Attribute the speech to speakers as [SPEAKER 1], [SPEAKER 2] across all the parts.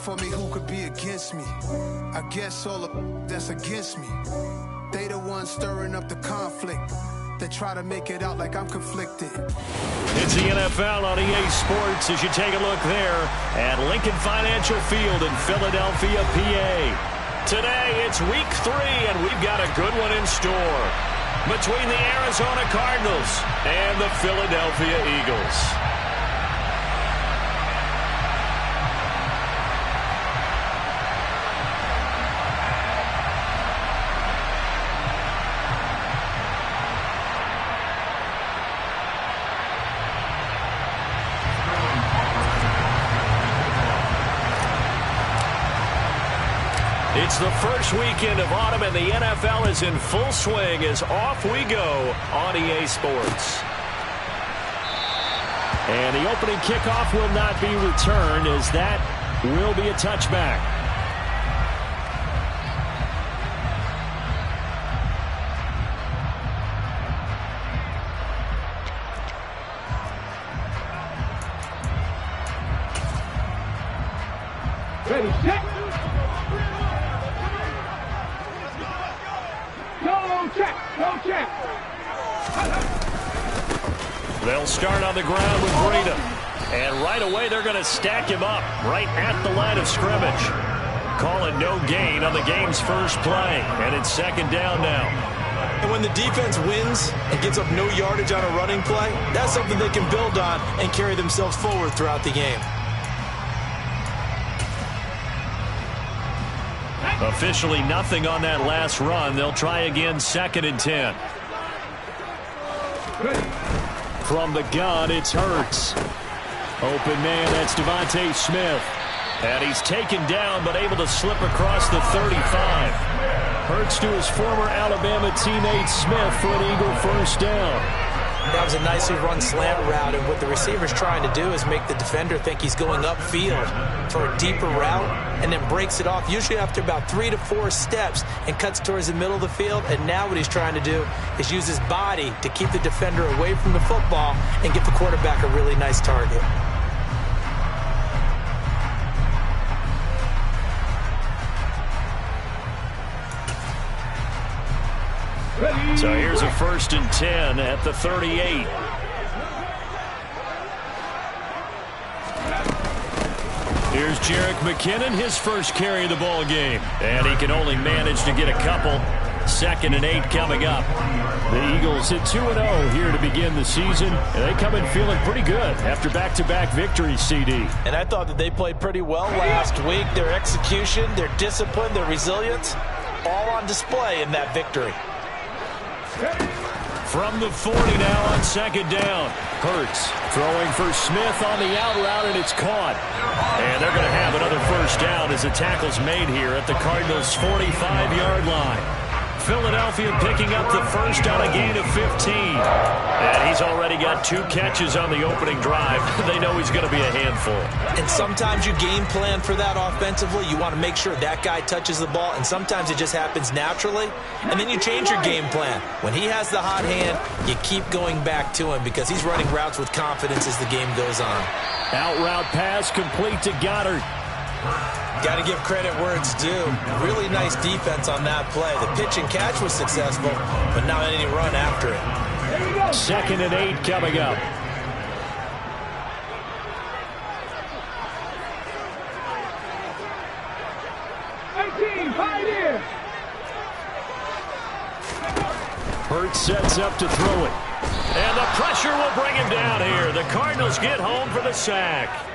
[SPEAKER 1] for me, who could be against me? I guess all of that's against me. They the ones stirring up the conflict. They try to make it out like I'm conflicted.
[SPEAKER 2] It's the NFL on EA Sports as you take a look there at Lincoln Financial Field in Philadelphia, PA. Today, it's week 3, and we've got a good one in store between the Arizona Cardinals and the Philadelphia Eagles. It's the first weekend of autumn, and the NFL is in full swing as off we go on EA Sports. And the opening kickoff will not be returned, as that will be a touchback.
[SPEAKER 3] Ready, set. Go check.
[SPEAKER 2] They'll start on the ground with Breida. And right away, they're going to stack him up right at the line of scrimmage. Call it no gain on the game's first play. And it's second down now.
[SPEAKER 4] And when the defense wins and gets up no yardage on a running play, that's something they can build on and carry themselves forward throughout the game.
[SPEAKER 2] Officially nothing on that last run. They'll try again, 2nd and 10. From the gun, it's Hurts. Open man, that's Devontae Smith. And he's taken down, but able to slip across the 35. Hurts to his former Alabama teammate Smith for an Eagle first down.
[SPEAKER 4] That was a nicely run slant route, and what the receiver's trying to do is make the defender think he's going upfield for a deeper route, and then breaks it off, usually after about 3 to 4 steps, and cuts towards the middle of the field. And now what he's trying to do is use his body to keep the defender away from the football and get the quarterback a really nice target.
[SPEAKER 2] So here's a 1st and 10 at the 38. Here's Jerick McKinnon, his first carry of the ball game. And he can only manage to get a couple. 2nd and 8 coming up. The Eagles hit 2-0 here to begin the season. And they come in feeling pretty good after back-to-back victories, CD.
[SPEAKER 4] And I thought that they played pretty well last week. Their execution, their discipline, their resilience, all on display in that victory.
[SPEAKER 2] From the 40 now on 2nd down. Hurts throwing for Smith on the out route, and it's caught. And they're going to have another first down as the tackle's made here at the Cardinals' 45-yard line. Philadelphia picking up the first on a gain of 15. And he's already got 2 catches on the opening drive. They know he's going to be a handful.
[SPEAKER 4] And sometimes you game plan for that offensively. You want to make sure that guy touches the ball, and sometimes it just happens naturally. And then you change your game plan. When he has the hot hand, you keep going back to him because he's running routes with confidence as the game goes on.
[SPEAKER 2] Out route pass complete to Goddard.
[SPEAKER 4] Got to give credit where it's due. Really nice defense on that play. The pitch and catch was successful, but not any run after it.
[SPEAKER 2] 2nd and 8 coming up. Hurts sets up to throw it. And the pressure will bring him down here. The Cardinals get home for the sack.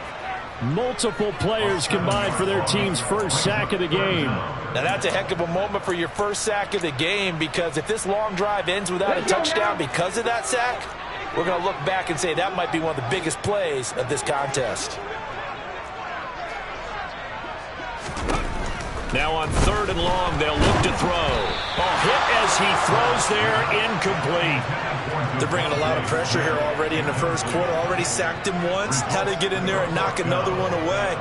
[SPEAKER 2] Multiple players combined for their team's first sack of the game.
[SPEAKER 4] Now that's a heck of a moment for your first sack of the game, because if this long drive ends without a touchdown because of that sack, we're going to look back and say that might be one of the biggest plays of this contest.
[SPEAKER 2] Now on 3rd and long, they'll look to throw. A hit as he throws there, incomplete.
[SPEAKER 4] They're bringing a lot of pressure here already in the first quarter. Already sacked him once. How to get in there and knock another one away.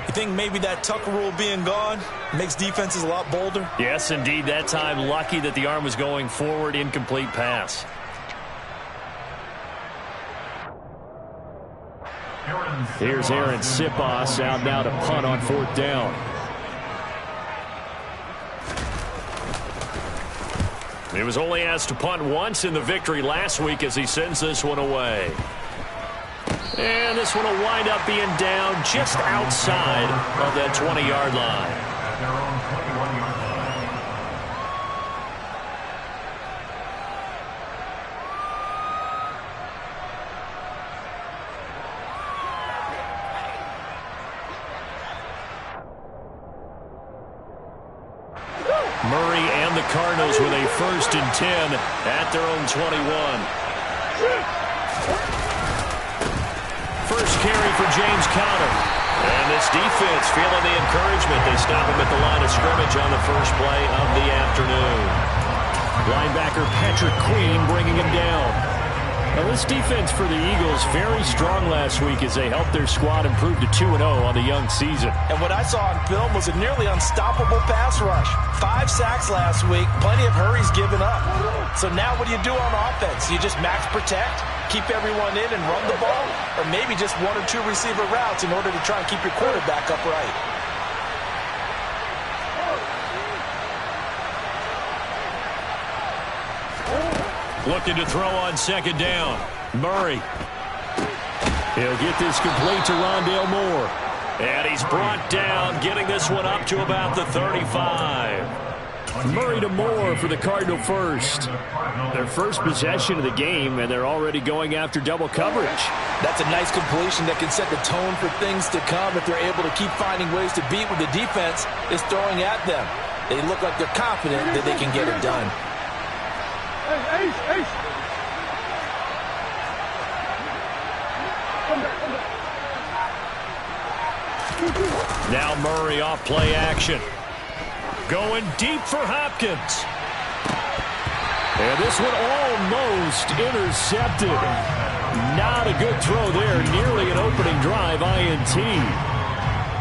[SPEAKER 4] You think maybe that Tucker rule being gone makes defenses a lot bolder?
[SPEAKER 2] Yes, indeed. That time, lucky that the arm was going forward. Incomplete pass. Here's Aaron Siposs out now to punt on 4th down. He was only asked to punt once in the victory last week as he sends this one away. And this one will wind up being down just outside of that 20-yard line. Murray and the Cardinals with a 1st and 10 at their own 21. First carry for James Conner. And this defense feeling the encouragement. They stop him at the line of scrimmage on the first play of the afternoon. Linebacker Patrick Queen bringing him down. Now this defense for the Eagles very strong last week as they helped their squad improve to 2-0 on the young season.
[SPEAKER 4] And what I saw on film was a nearly unstoppable pass rush. 5 sacks last week, plenty of hurries given up. So now what do you do on offense? You just max protect, keep everyone in and run the ball, or maybe just 1 or 2 receiver routes in order to try and keep your quarterback upright.
[SPEAKER 2] Looking to throw on 2nd down. Murray. He'll get this complete to Rondale Moore. And he's brought down, getting this one up to about the 35. Murray to Moore for the Cardinal first. Their first possession of the game, and they're already going after double coverage.
[SPEAKER 4] That's a nice completion that can set the tone for things to come if they're able to keep finding ways to beat what the defense is throwing at them. They look like they're confident that they can get it done.
[SPEAKER 2] Now Murray off play action. Going deep for Hopkins. And this one almost intercepted. Not a good throw there. Nearly an opening drive INT.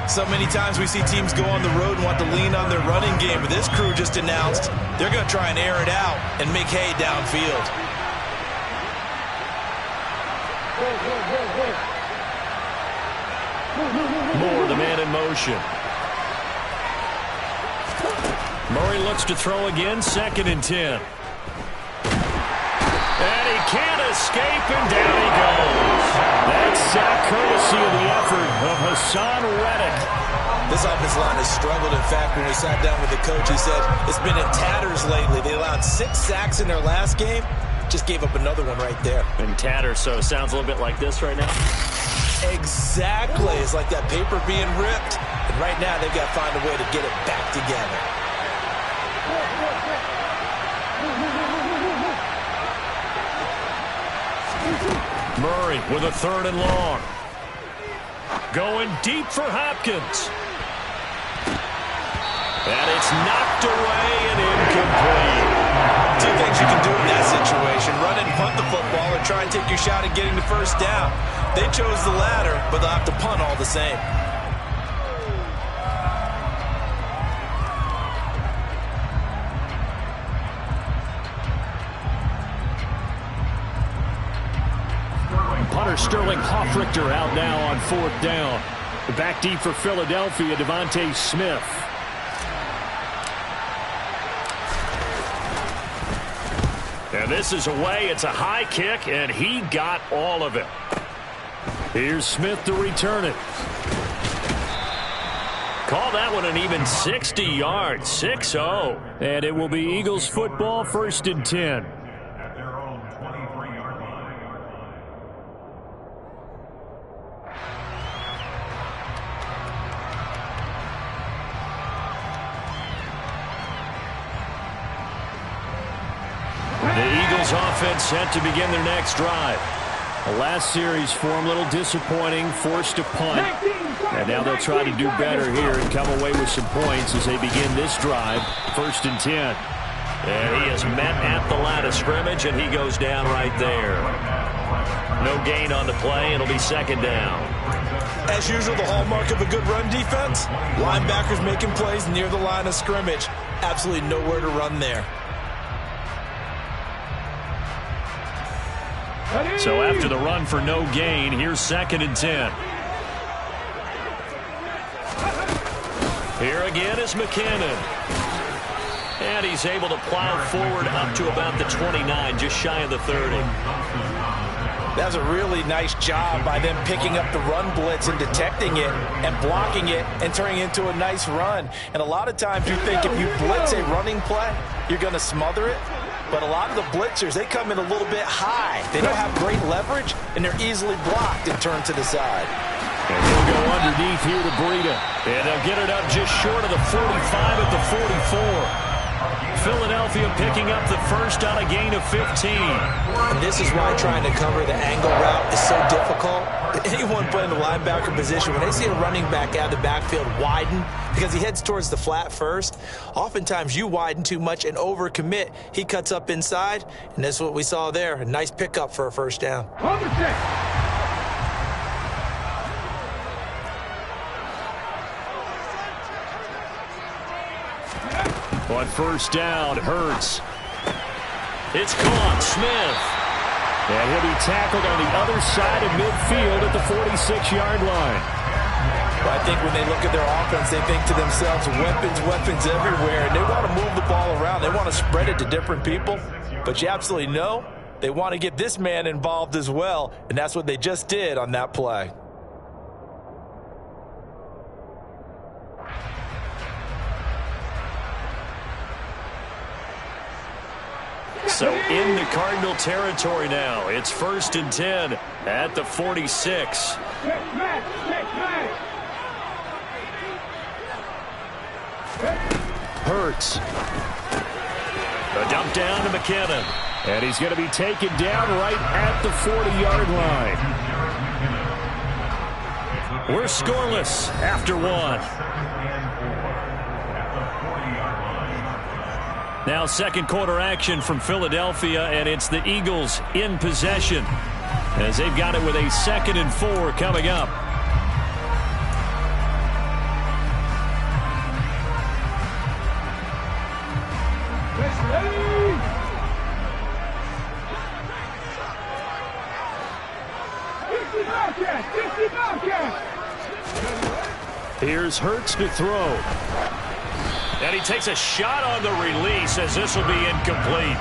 [SPEAKER 4] So many times we see teams go on the road and want to lean on their running game, but this crew just announced they're going to try and air it out and make hay downfield.
[SPEAKER 2] Moore, the man in motion. Murray looks to throw again, 2nd and 10. And he can't escape, and down he goes. That's sack courtesy of the effort of Hassan Reddick.
[SPEAKER 4] This offensive line has struggled. In fact, when we sat down with the coach, he said it's been in tatters lately. They allowed 6 sacks in their last game. Just gave up another one right there.
[SPEAKER 2] In tatters, so it sounds a little bit like this right now.
[SPEAKER 4] Exactly. It's like that paper being ripped. And right now, they've got to find a way to get it back together.
[SPEAKER 2] Murray with a 3rd and long. Going deep for Hopkins. And it's knocked away and incomplete.
[SPEAKER 4] 2 things you can do in that situation. Run and punt the football or try and take your shot at getting the first down. They chose the latter, but they'll have to punt all the same.
[SPEAKER 2] Punter Sterling Hoffrichter out now on 4th down. Back deep for Philadelphia, Devontae Smith. And this is away. It's a high kick, and he got all of it. Here's Smith to return it. Call that one an even 60 yards, 6-0. And it will be Eagles football, 1st and 10. Offense set to begin their next drive. The last series for them, a little disappointing, forced to punt. And now they'll try to do better here and come away with some points as they begin this drive, 1st and 10. And he is met at the line of scrimmage, and he goes down right there. No gain on the play. It'll be 2nd down.
[SPEAKER 4] As usual, the hallmark of a good run defense, linebackers making plays near the line of scrimmage. Absolutely nowhere to run there.
[SPEAKER 2] So after the run for no gain, here's 2nd and 10. Here again is McKinnon. And he's able to plow forward up to about the 29, just shy of the 30.
[SPEAKER 4] That's a really nice job by them picking up the run blitz and detecting it and blocking it and turning it into a nice run. And a lot of times you think if you blitz a running play, you're going to smother it. But a lot of the blitzers, they come in a little bit high. They don't have great leverage, and they're easily blocked and turned to the side.
[SPEAKER 2] And he'll go underneath here to Breida. And they'll get it up just short of the 45 at the 44. Philadelphia picking up the first on a gain of 15.
[SPEAKER 4] And this is why trying to cover the angle route is so difficult. Anyone playing the linebacker position, when they see a running back out of the backfield widen because he heads towards the flat first, oftentimes you widen too much and overcommit. He cuts up inside, and that's what we saw there. A nice pickup for a first down.
[SPEAKER 2] On first down, Hurts. It's caught, Smith. And he'll be tackled on the other side of midfield at the 46-yard line.
[SPEAKER 4] Well, I think when they look at their offense, they think to themselves, weapons everywhere. And they want to move the ball around. They want to spread it to different people. But you absolutely know they want to get this man involved as well. And that's what they just did on that play.
[SPEAKER 2] So in the Cardinal territory now. It's 1st and 10 at the 46. Hurts. A dump down to McKinnon. And he's going to be taken down right at the 40-yard line. We're scoreless after one. Now second quarter action from Philadelphia, and it's the Eagles in possession as they've got it with a 2nd and 4 coming up. Here's Hurts to throw. And he takes a shot on the release as this will be incomplete.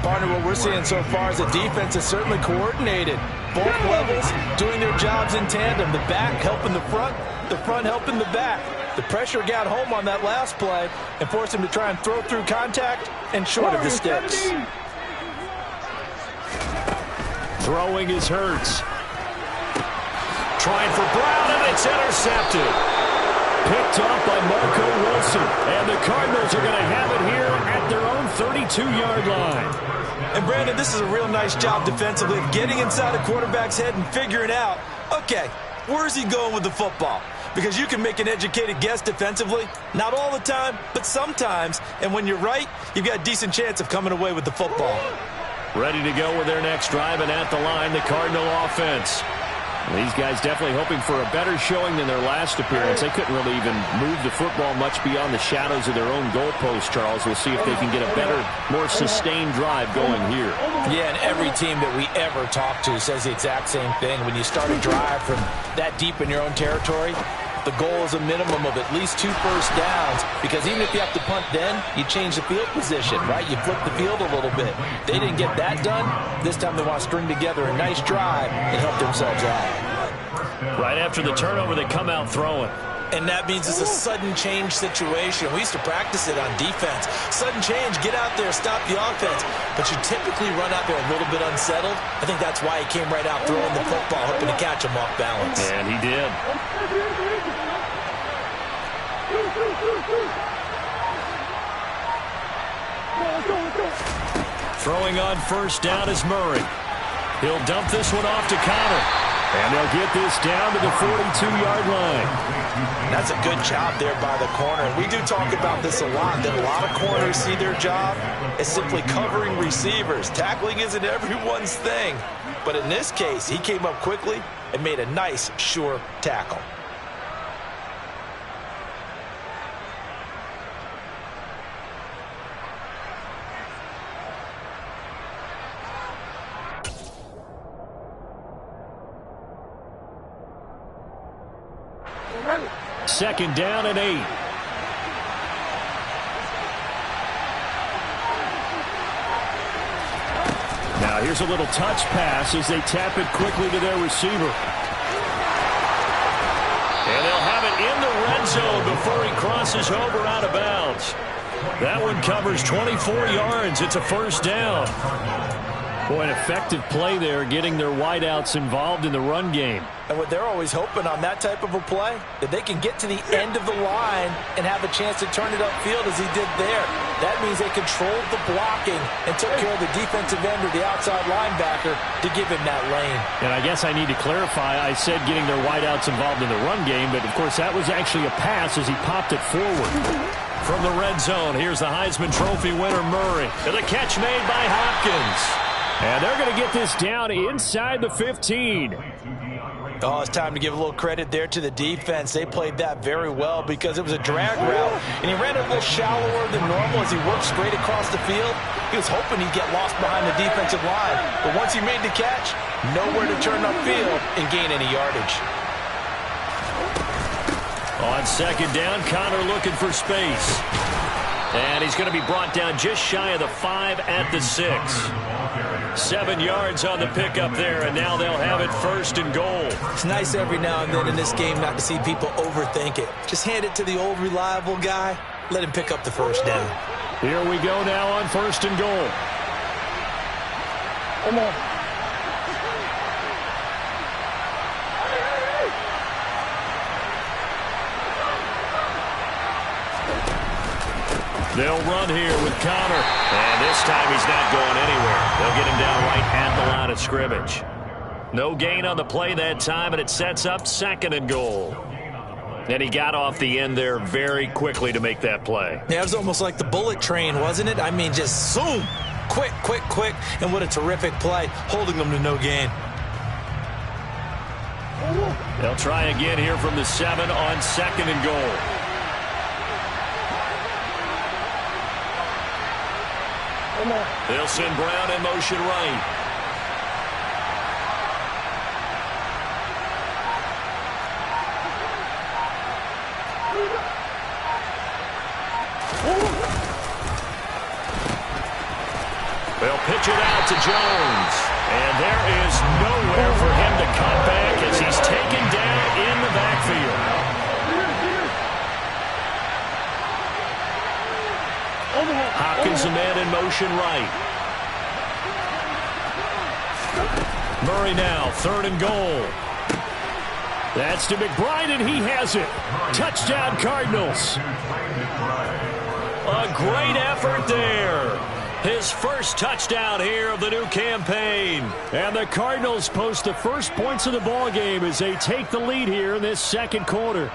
[SPEAKER 4] Partner, what we're seeing so far is the defense is certainly coordinated. Both levels doing their jobs in tandem. The back helping the front helping the back. The pressure got home on that last play and forced him to try and throw through contact and short of the sticks.
[SPEAKER 2] Throwing is Hurts. Trying for Brown, and it's intercepted. Picked off by Marco Wilson. And the Cardinals are going to have it here at their own 32-yard line.
[SPEAKER 4] And, Brandon, this is a real nice job defensively of getting inside a quarterback's head and figuring out, okay, where's he going with the football? Because you can make an educated guess defensively. Not all the time, but sometimes. And when you're right, you've got a decent chance of coming away with the football.
[SPEAKER 2] Ready to go with their next drive, and at the line, the Cardinal offense. These guys definitely hoping for a better showing than their last appearance. They couldn't really even move the football much beyond the shadows of their own goalpost, Charles. We'll see if they can get a better, more sustained drive going here.
[SPEAKER 4] Yeah, and every team that we ever talk to says the exact same thing. When you start a drive from that deep in your own territory, the goal is a minimum of at least 2 first downs, because even if you have to punt then, you change the field position, right? You flip the field a little bit. They didn't get that done. This time they want to string together a nice drive and help themselves out.
[SPEAKER 2] Right after the turnover, they come out throwing.
[SPEAKER 4] And that means it's a sudden change situation. We used to practice it on defense. Sudden change, get out there, stop the offense. But you typically run out there a little bit unsettled. I think that's why he came right out throwing the football, hoping to catch him off balance.
[SPEAKER 2] And he did. Throwing on first down is Murray. He'll dump this one off to Connor. And they'll get this down to the 42-yard line.
[SPEAKER 4] That's a good job there by the corner. And we do talk about this a lot, that a lot of corners see their job as simply covering receivers. Tackling isn't everyone's thing. But in this case, he came up quickly and made a nice, sure tackle.
[SPEAKER 2] 2nd down and 8. Now here's a little touch pass as they tap it quickly to their receiver. And they'll have it in the red zone before he crosses over out of bounds. That one covers 24 yards. It's a 1st down. Boy, an effective play there, getting their wideouts involved in the run game.
[SPEAKER 4] And what they're always hoping on that type of a play, that they can get to the end of the line and have a chance to turn it upfield as he did there. That means they controlled the blocking and took care of the defensive end or the outside linebacker to give him that lane.
[SPEAKER 2] And I guess I need to clarify, I said getting their wideouts involved in the run game, but of course that was actually a pass as he popped it forward. From the red zone, here's the Heisman Trophy winner Murray. And the catch made by Hopkins. And they're going to get this down inside the 15.
[SPEAKER 4] Oh, it's time to give a little credit there to the defense. They played that very well because it was a drag route, and he ran it a little shallower than normal as he worked straight across the field. He was hoping he'd get lost behind the defensive line, but once he made the catch, nowhere to turn upfield and gain any yardage.
[SPEAKER 2] On 2nd down, Connor looking for space. And he's going to be brought down just shy of the 5 at the 6. 7 yards on the pickup there, and now they'll have it 1st and goal.
[SPEAKER 4] It's nice every now and then in this game not to see people overthink it. Just hand it to the old reliable guy. Let him pick up the 1st down.
[SPEAKER 2] Here we go now on 1st and goal.
[SPEAKER 3] Come on.
[SPEAKER 2] They'll run here with Connor. And this time he's not going anywhere. They'll get him down right at the line of scrimmage. No gain on the play that time, and it sets up 2nd and goal. And he got off the end there very quickly to make that play.
[SPEAKER 4] Yeah, it was almost like the bullet train, wasn't it? I mean, just zoom. Quick, quick, quick. And what a terrific play, holding them to no gain.
[SPEAKER 2] They'll try again here from the 7 on 2nd and goal. They'll send Brown in motion right. They'll pitch it out to Jones. And there is nowhere for him to cut back as he's taken down in the backfield. Hopkins a man in motion right. Murray now, 3rd and goal. That's to McBride, and he has it. Touchdown, Cardinals. A great effort there. His 1st touchdown here of the new campaign. And the Cardinals post the first points of the ball game as they take the lead here in this 2nd quarter.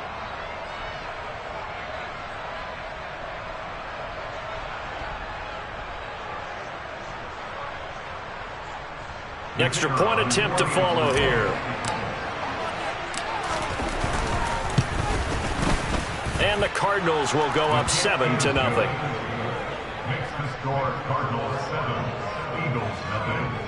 [SPEAKER 2] Extra point attempt to follow here. And the Cardinals will go up 7-0.
[SPEAKER 5] Makes the score Cardinals 7, Eagles 0.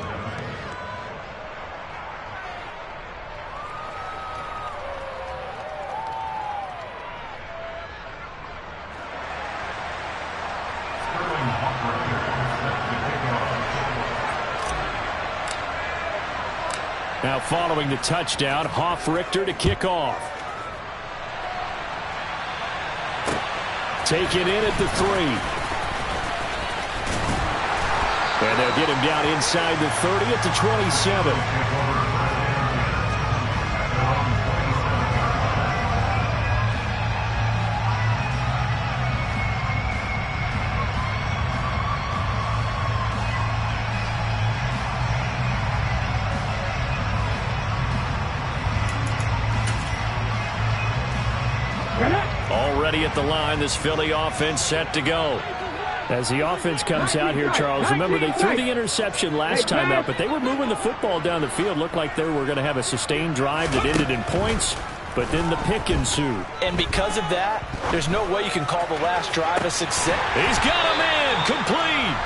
[SPEAKER 2] Now following the touchdown, Hoff-Richter to kick off. Taken in at the 3. And they'll get him down inside the 30 at the 27. Already at the line, this Philly offense set to go. As the offense comes out here, Charles, remember they threw the interception last time out, but they were moving the football down the field. Looked like they were going to have a sustained drive that ended in points, but then the pick ensued.
[SPEAKER 4] And because of that, there's no way you can call the last drive a success.
[SPEAKER 2] He's got a man complete.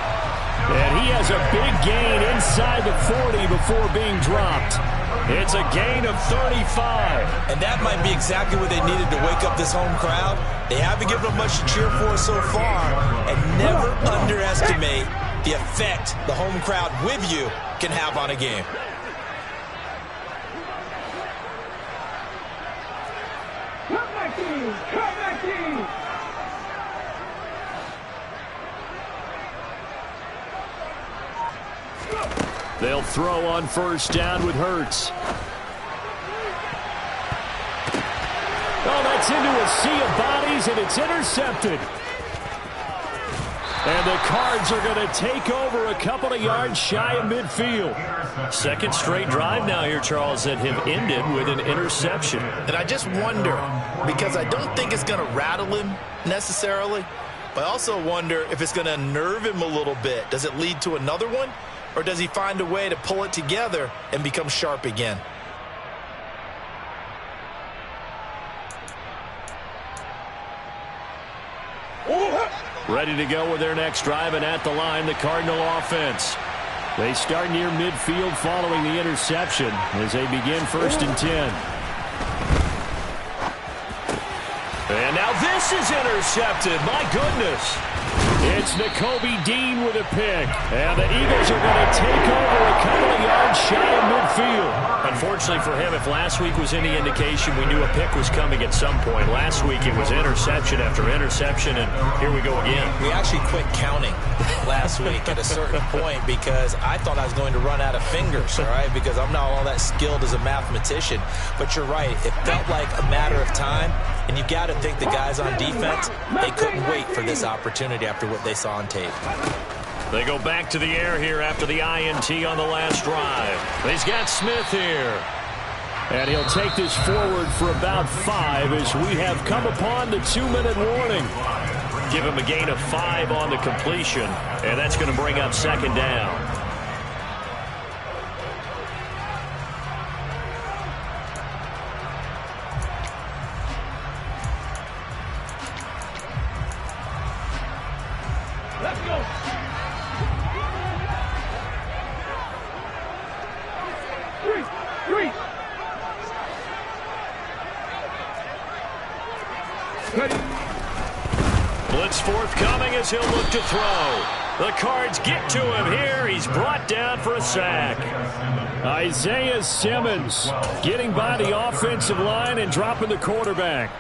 [SPEAKER 2] And he has a big gain inside the 40 before being dropped. It's a gain of 35.
[SPEAKER 4] And that might be exactly what they needed to wake up this home crowd. They haven't given them much to cheer for so far. And never underestimate the effect the home crowd with you can have on a game.
[SPEAKER 3] Come back team! Come back team!
[SPEAKER 2] They'll throw on first down with Hurts. Oh, that's into a sea of bodies, and it's intercepted. And the Cards are going to take over a couple of yards shy of midfield. Second straight drive now here, Charles, that have ended with an interception.
[SPEAKER 6] And I just wonder, because I don't think it's going to rattle him necessarily, but I also wonder if it's going to unnerve him a little bit. Does it lead to another one? Or does he find a way to pull it together and become sharp again?
[SPEAKER 2] Ready to go with their next drive, and at the line, the Cardinal offense. They start near midfield following the interception as they begin 1st and 10. And now this is intercepted. My goodness. It's Nakobe Dean with a pick. And the Eagles are going to take over a couple of yards shy of midfield. Unfortunately for him, if last week was any indication, we knew a pick was coming at some point. Last week it was interception after interception, and here we go again.
[SPEAKER 4] We actually quit counting last week at a certain point because I thought I was going to run out of fingers, all right, because I'm not all that skilled as a mathematician. But you're right. It felt like a matter of time, and you've got to think the guys on defense, they couldn't wait for this opportunity after what they saw on tape.
[SPEAKER 2] They go back to the air here after the INT on the last drive. He's got Smith here. And he'll take this forward for about 5 as we have come upon the 2-minute warning. Give him a gain of 5 on the completion, and that's going to bring up 2nd down.
[SPEAKER 3] Let's go! Three! Ready!
[SPEAKER 2] Blitz forthcoming as he'll look to throw. The Cards get to him here. He's brought down for a sack. Isaiah Simmons getting by the offensive line and dropping the quarterback.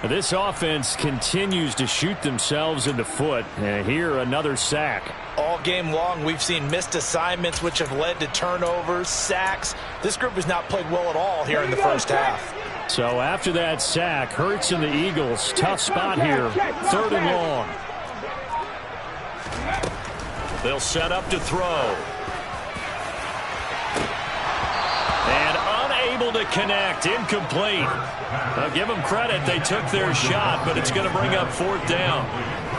[SPEAKER 2] This offense continues to shoot themselves in the foot. And here, another sack.
[SPEAKER 4] All game long, we've seen missed assignments, which have led to turnovers, sacks. This group has not played well at all here in the first half.
[SPEAKER 2] So after that sack, Hurts and the Eagles, tough spot here, 3rd and long. They'll set up to throw. And unable to connect, incomplete. I'll give them credit, they took their shot, but it's going to bring up 4th down.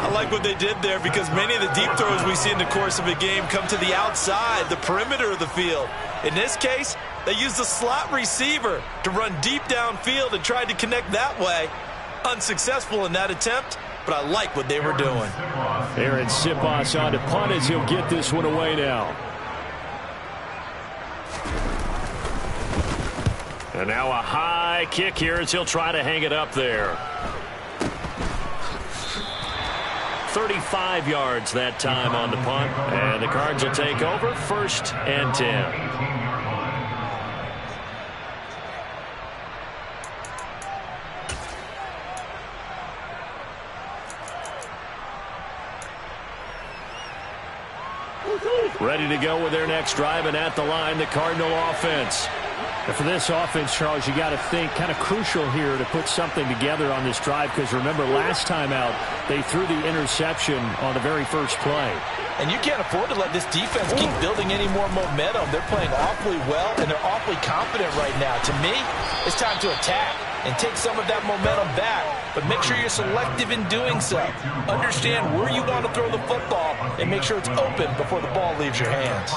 [SPEAKER 6] I like what they did there because many of the deep throws we see in the course of a game come to the outside, the perimeter of the field. In this case, they used the slot receiver to run deep downfield and tried to connect that way. Unsuccessful in that attempt, but I like what they were doing.
[SPEAKER 2] Aaron Siposs on to punt as he'll get this one away now. And now a high kick here as he'll try to hang it up there. 35 yards that time on the punt. And the Cards will take over 1st and 10. Ready to go with their next drive, and at the line, the Cardinal offense. And for this offense, Charles, you got to think kind of crucial here to put something together on this drive, because remember last time out they threw the interception on the very first play.
[SPEAKER 4] And you can't afford to let this defense keep building any more momentum. They're playing awfully well, and they're awfully confident right now. To me, it's time to attack and take some of that momentum back, but make sure you're selective in doing so. Understand where you want to throw the football and make sure it's open before the ball leaves your hands.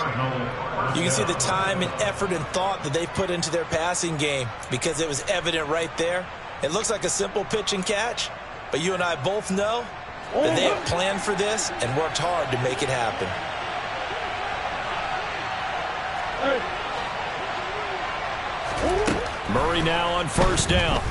[SPEAKER 4] You can see the time and effort and thought that they put into their passing game because it was evident right there. It looks like a simple pitch and catch, but you and I both know that they have planned for this and worked hard to make it happen.
[SPEAKER 2] Murray now on first down.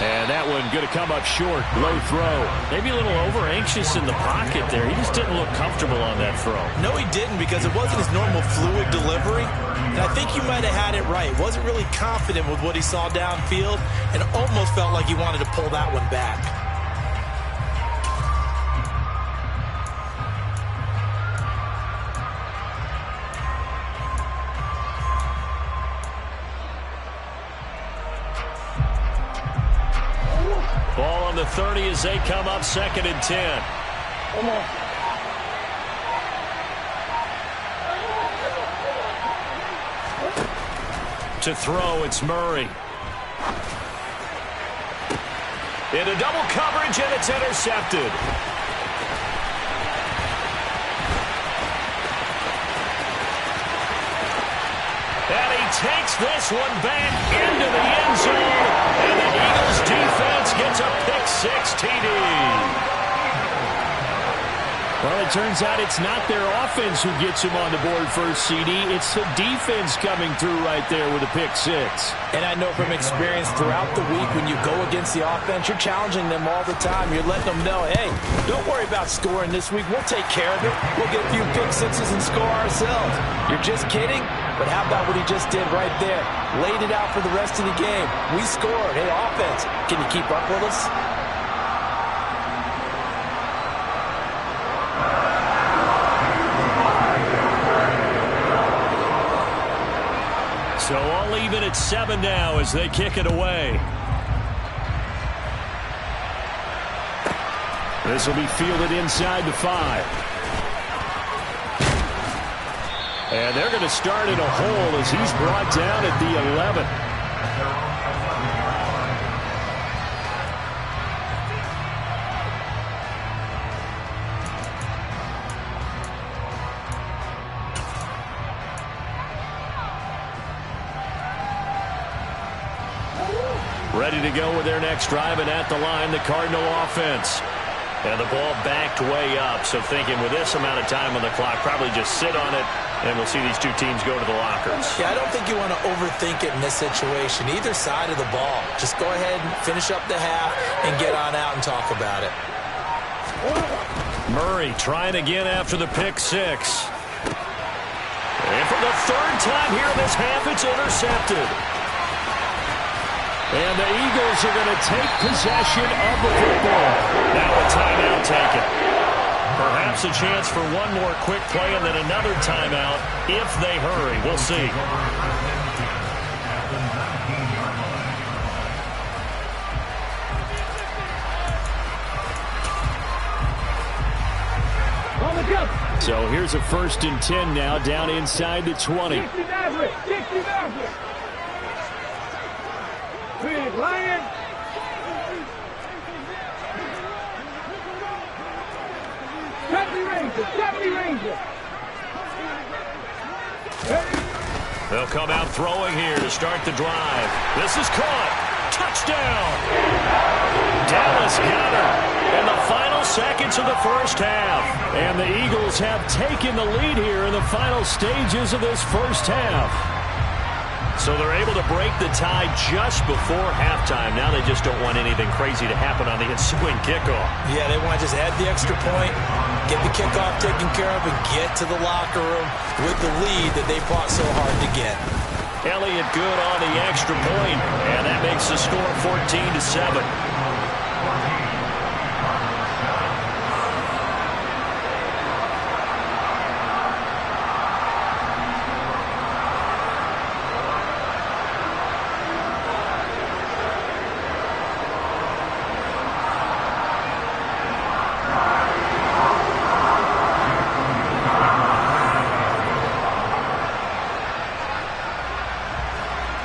[SPEAKER 2] And that one going to come up short. Low throw. Maybe a little over-anxious in the pocket there. He just didn't look comfortable on that throw.
[SPEAKER 6] No, he didn't, because it wasn't his normal fluid delivery. And I think you might have had it right. Wasn't really confident with what he saw downfield and almost felt like he wanted to pull that one back.
[SPEAKER 2] Ball on the 30 as they come up 2nd and 10. To throw, it's Murray. Into double coverage, and it's intercepted. And he takes this one back into the end zone. And the Eagles defense gets a pick-6 TD. Well, it turns out it's not their offense who gets him on the board first, CD. It's the defense coming through right there with a pick-6.
[SPEAKER 4] And I know from experience throughout the week, when you go against the offense, you're challenging them all the time. You're letting them know, hey, don't worry about scoring this week. We'll take care of it. We'll get a few pick-6s and score ourselves. You're just kidding? But how about what he just did right there? Laid it out for the rest of the game. We scored. Hey, offense, can you keep up with us?
[SPEAKER 2] So all even at 7 now as they kick it away. This will be fielded inside the 5. And they're going to start in a hole as he's brought down at the 11. Ready to go with their next drive, and at the line, the Cardinal offense. And the ball backed way up, so thinking with this amount of time on the clock, probably just sit on it, and we'll see these two teams go to the lockers.
[SPEAKER 4] Yeah, I don't think you want to overthink it in this situation. Either side of the ball. Just go ahead and finish up the half and get on out and talk about it.
[SPEAKER 2] Murray trying again after the pick-6. And for the 3rd time here in this half, it's intercepted. And the Eagles are going to take possession of the football. Now a timeout taken. Perhaps a chance for one more quick play and then another timeout if they hurry. We'll see. So here's a 1st and 10 now down inside the 20.
[SPEAKER 3] 60 Maverick. Big Lion. Deputy Ranger.
[SPEAKER 2] They'll come out throwing here to start the drive. This is caught. Touchdown. Dallas Goedert in the final seconds of the first half. And the Eagles have taken the lead here in the final stages of this first half. So they're able to break the tie just before halftime. Now they just don't want anything crazy to happen on the ensuing kickoff.
[SPEAKER 4] Yeah, they want to just add the extra point, get the kickoff taken care of, and get to the locker room with the lead that they fought so hard to get.
[SPEAKER 2] Elliott good on the extra point, and that makes the score 14-7.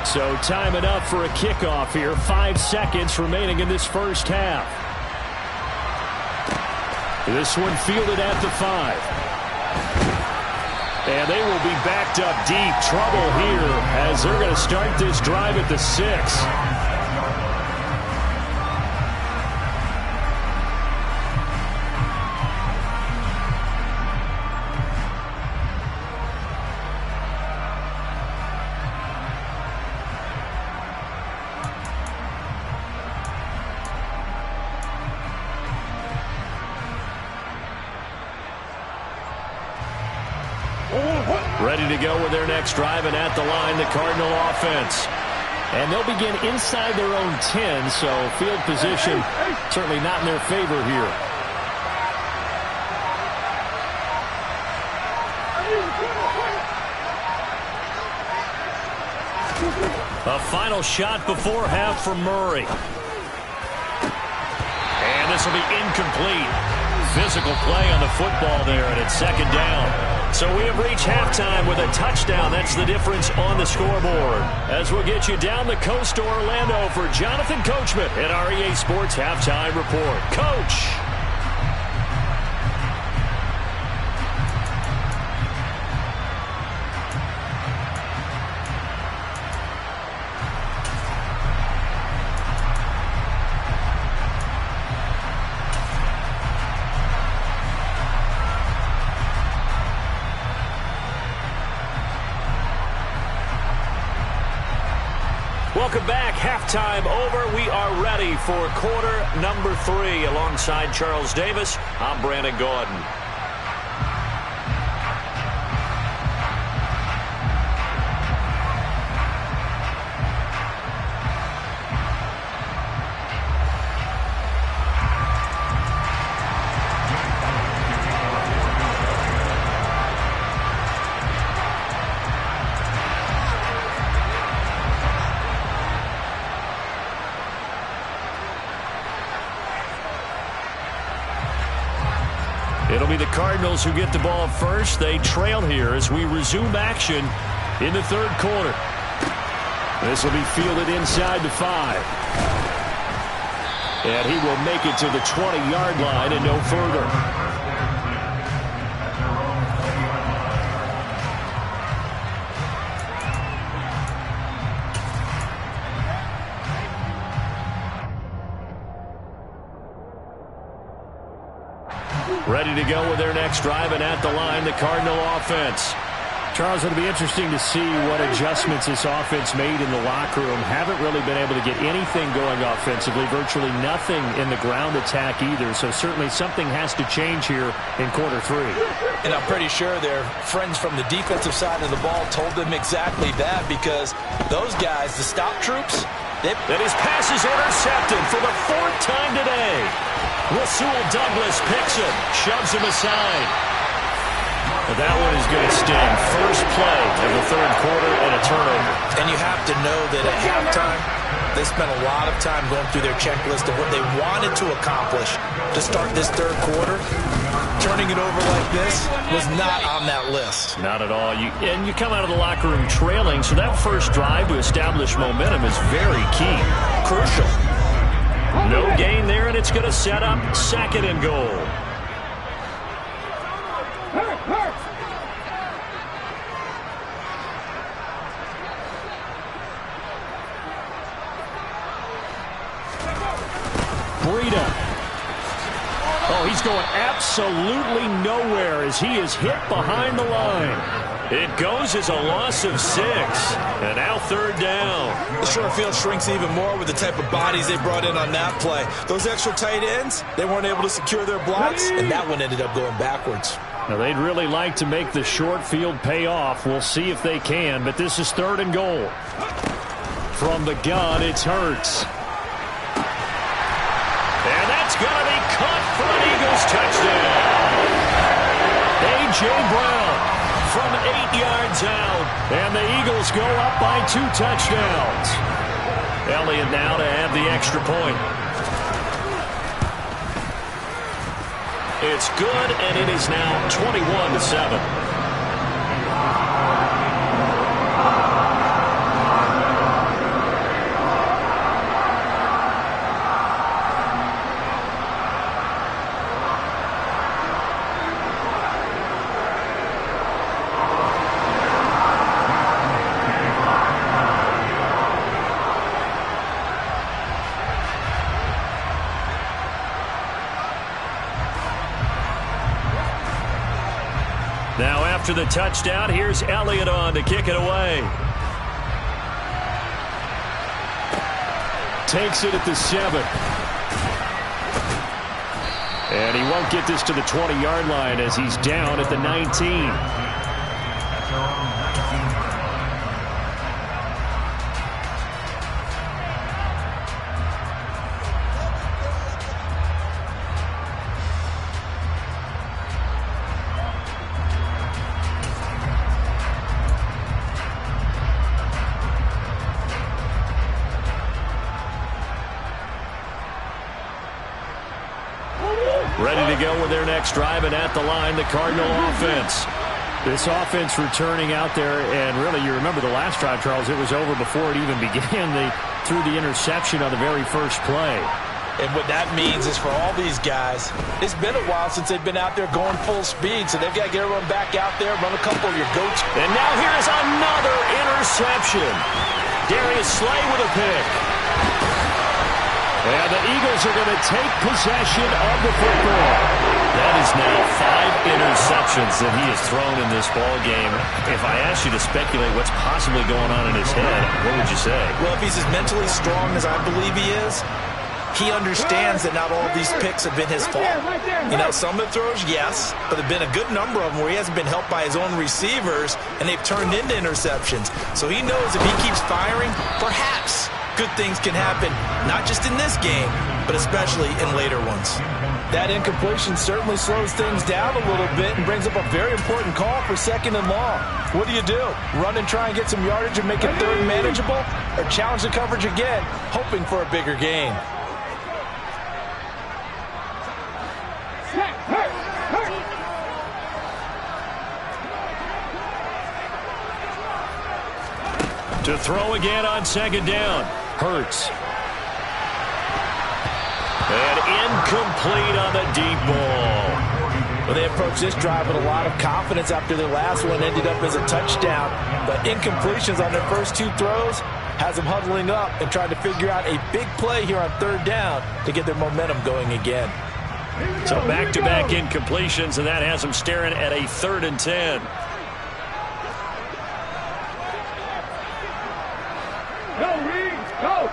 [SPEAKER 2] So time enough for a kickoff here. 5 seconds remaining in this first half. This one fielded at the 5. And they will be backed up deep. Trouble here as they're going to start this drive at the 6. Ready to go with their next drive, and at the line, the Cardinal offense. And they'll begin inside their own 10, so field position certainly not in their favor here. A final shot before half from Murray. And this will be incomplete. Physical play on the football there, and it's second down. So we have reached halftime with a touchdown. That's the difference on the scoreboard. As we'll get you down the coast to Orlando for Jonathan Coachman at our EA Sports Halftime Report. Coach! Welcome back. Halftime over. We are ready for quarter number 3. Alongside Charles Davis, I'm Brandon Gaudin. It'll be the Cardinals who get the ball first. They trail here as we resume action in the third quarter. This will be fielded inside the 5. And he will make it to the 20-yard line and no further. Ready to go with their next drive, and at the line, the Cardinal offense. Charles, it'll be interesting to see what adjustments this offense made in the locker room. Haven't really been able to get anything going offensively, virtually nothing in the ground attack either. So certainly something has to change here in quarter 3.
[SPEAKER 4] And I'm pretty sure their friends from the defensive side of the ball told them exactly that, because those guys, the stop troops,
[SPEAKER 2] that his pass is intercepted for the 4th time today. Rasul Douglas picks him, shoves him aside. But that one is going to sting. First play of the third quarter and a turnover.
[SPEAKER 4] And you have to know that at halftime, they spent a lot of time going through their checklist of what they wanted to accomplish to start this third quarter. Turning it over like this was not on that list.
[SPEAKER 2] Not at all. And you come out of the locker room trailing, so that first drive to establish momentum is very key.
[SPEAKER 4] Crucial.
[SPEAKER 2] No gain there, and it's going to set up 2nd and goal. Breida. Oh, he's going absolutely nowhere as he is hit behind the line. It goes as a loss of 6. And now 3rd down.
[SPEAKER 6] The short field shrinks even more with the type of bodies they brought in on that play. Those extra tight ends, they weren't able to secure their blocks, and that one ended up going backwards.
[SPEAKER 2] Now, they'd really like to make the short field pay off. We'll see if they can, but this is 3rd and goal. From the gun, it's Hurts. And that's going to be caught for an Eagles touchdown. A.J. Brown from 8 yards out. And the Eagles go up by 2 touchdowns. Elliott now to add the extra point. It's good, and it is now 21-7. Now after the touchdown, here's Elliott on to kick it away. Takes it at the 7. And he won't get this to the 20-yard line as he's down at the 19. Ready to go with their next drive, and at the line, the Cardinal offense. This offense returning out there, and really, you remember the last drive, Charles, it was over before it even began. They threw the interception on the very first play.
[SPEAKER 4] And what that means is for all these guys, it's been a while since they've been out there going full speed, so they've got to get everyone back out there, run a couple of your goats.
[SPEAKER 2] And now here's another interception. Darius Slay with a pick. And the Eagles are going to take possession of the football. That is now 5 interceptions that he has thrown in this ball game. If I asked you to speculate what's possibly going on in his head, what would you say?
[SPEAKER 4] Well, if he's as mentally strong as I believe he is, he understands that not all of these picks have been his fault. You know, some of the throws, yes, but there have been a good number of them where he hasn't been helped by his own receivers, and they've turned into interceptions. So he knows if he keeps firing, perhaps good things can happen, not just in this game, but especially in later ones. That incompletion certainly slows things down a little bit and brings up a very important call for 2nd and long. What do? Run and try and get some yardage and make it 3rd manageable, or challenge the coverage again, hoping for a bigger gain?
[SPEAKER 2] To throw again on 2nd down. Hurts. And incomplete on the deep ball.
[SPEAKER 4] Well, they approached this drive with a lot of confidence after their last one ended up as a touchdown. But incompletions on their first 2 throws has them huddling up and trying to figure out a big play here on 3rd down to get their momentum going again.
[SPEAKER 2] So back-to-back incompletions, and that has them staring at a 3rd and 10.
[SPEAKER 3] Go!